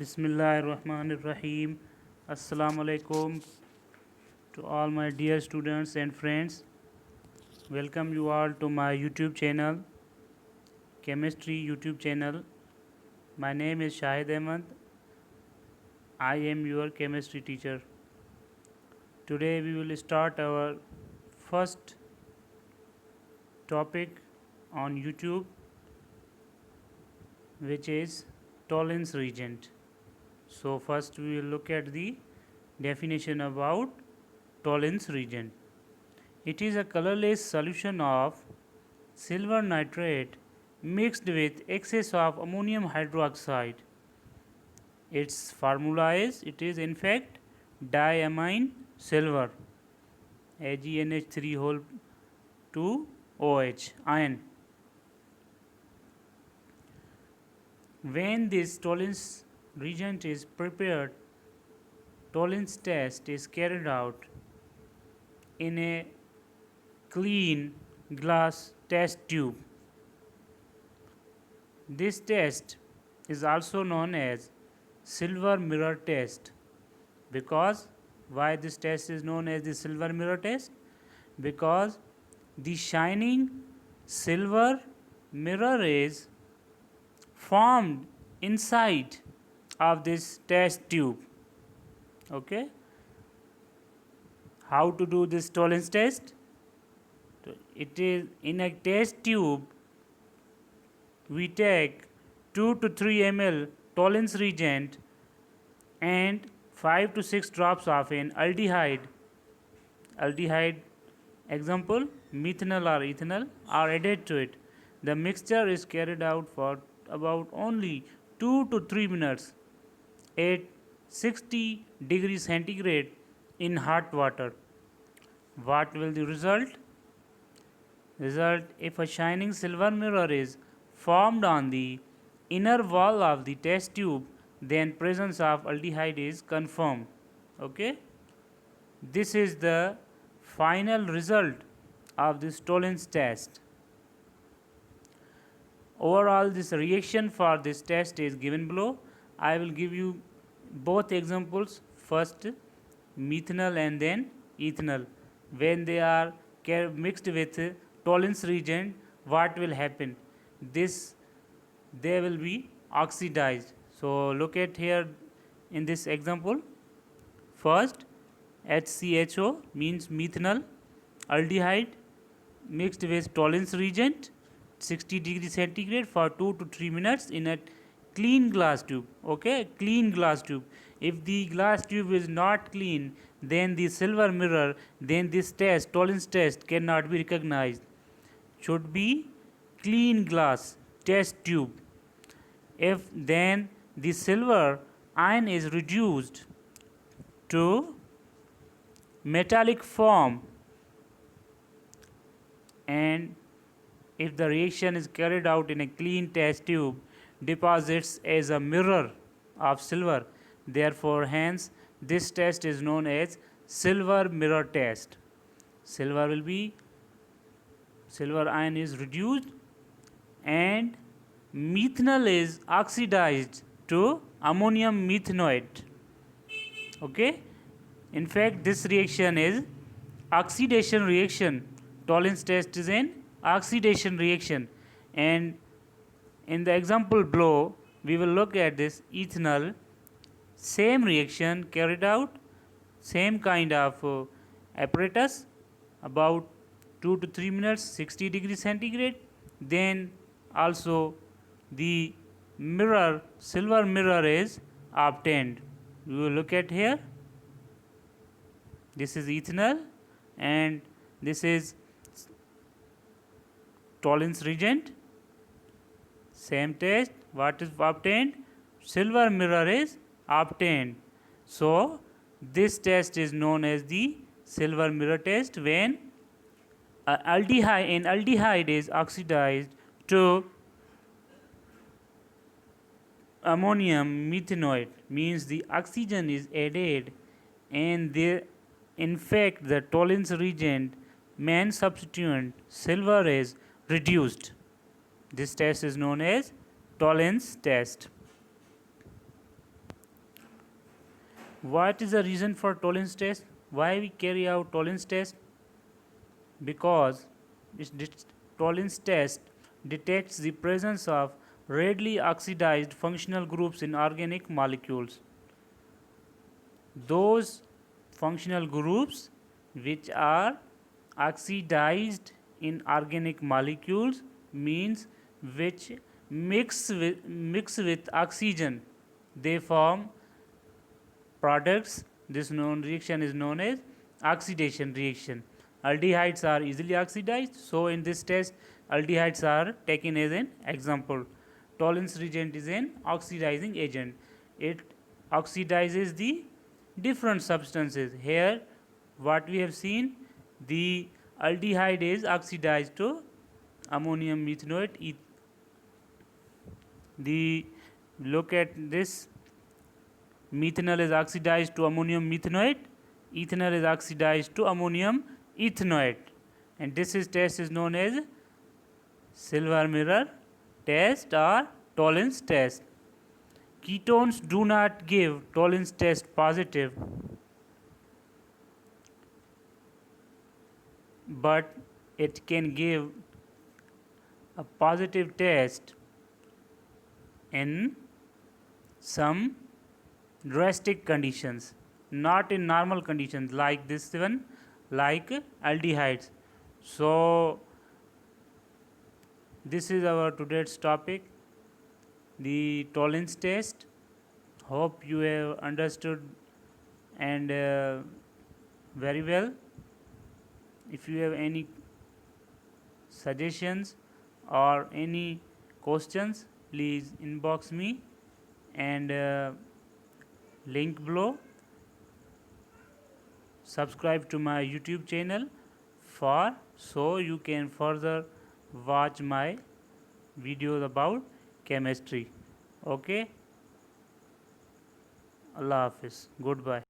Bismillahirrahmanirrahim. Assalamu alaikum to all my dear students and friends. Welcome you all to my YouTube channel, Chemistry YouTube channel. My name is Shahid Ahmed. I am your chemistry teacher. Today we will start our first topic on YouTube, which is Tollens reagent. So first we will look at the definition about Tollens reagent. It is a colorless solution of silver nitrate mixed with excess of ammonium hydroxide. Its formula is, it is in fact diamine silver, AgNH3 whole 2 OH ion. When this Tollens reagent is prepared, Tollens test is carried out in a clean glass test tube. This test is also known as silver mirror test. Because why this test is known as the silver mirror test? Because the shining silver mirror is formed inside of this test tube. Okay, how to do this Tollens test? It is in a test tube. We take 2 to 3 ml Tollens reagent and 5 to 6 drops of an aldehyde example methanol or ethanol are added to it. The mixture is carried out for about only 2 to 3 minutes at 60 degrees centigrade in hot water. What will the result? If a shining silver mirror is formed on the inner wall of the test tube, then presence of aldehyde is confirmed. Okay, this is the final result of this Tollens test. Overall, this reaction for this test is given below. I will give you both examples, first methanol and then ethanol. When they are mixed with Tollens reagent, what will happen? They will be oxidized. So look at here in this example. First, HCHO means methanol aldehyde mixed with Tollens reagent 60 degrees centigrade for 2 to 3 minutes in a clean glass tube. Okay, clean glass tube. If the glass tube is not clean, then the silver mirror, then this test, Tollens test, cannot be recognized. Should be clean glass test tube. If then the silver ion is reduced to metallic form, and if the reaction is carried out in a clean test tube, deposits as a mirror of silver. Therefore, hence this test is known as silver mirror test. Silver ion is reduced and methanol is oxidized to ammonium methanoate. Okay, in fact this reaction is oxidation reaction. Tollens test is an oxidation reaction, and in the example below we will look at this ethanol. Same reaction carried out, same kind of apparatus, about 2 to 3 minutes 60 degrees centigrade. Then also the mirror, silver mirror is obtained. We will look at here. This is ethanol and this is Tollens reagent. Same test, what is obtained? Silver mirror is obtained. So this test is known as the silver mirror test when an aldehyde is oxidized to ammonium methanoate, means the oxygen is added, and in fact the Tollens reagent main substituent silver is reduced. This test is known as Tollens test. What is the reason for tolerance test? Why we carry out tolerance test? Because tolerance test detects the presence of readily oxidized functional groups in organic molecules. Those functional groups which are oxidized in organic molecules means which mix with oxygen, they form products. This known reaction is known as oxidation reaction. Aldehydes are easily oxidized, so in this test aldehydes are taken as an example. Tolerance reagent is an oxidizing agent. It oxidizes the different substances. Here what we have seen, the aldehyde is oxidized to ammonium methanoate. The look at this, methanol is oxidized to ammonium methanoate, ethanol is oxidized to ammonium ethanoate, and this is test is known as silver mirror test or tolerance test. Ketones do not give tolerance test positive, but it can give a positive test in some drastic conditions, not in normal conditions like this one, like aldehydes. So this is our today's topic, the tolerance test. Hope you have understood and very well. If you have any suggestions or any questions, please inbox me, and link below. Subscribe to my YouTube channel for so you can further watch my videos about chemistry. Okay, Allah Hafiz, goodbye.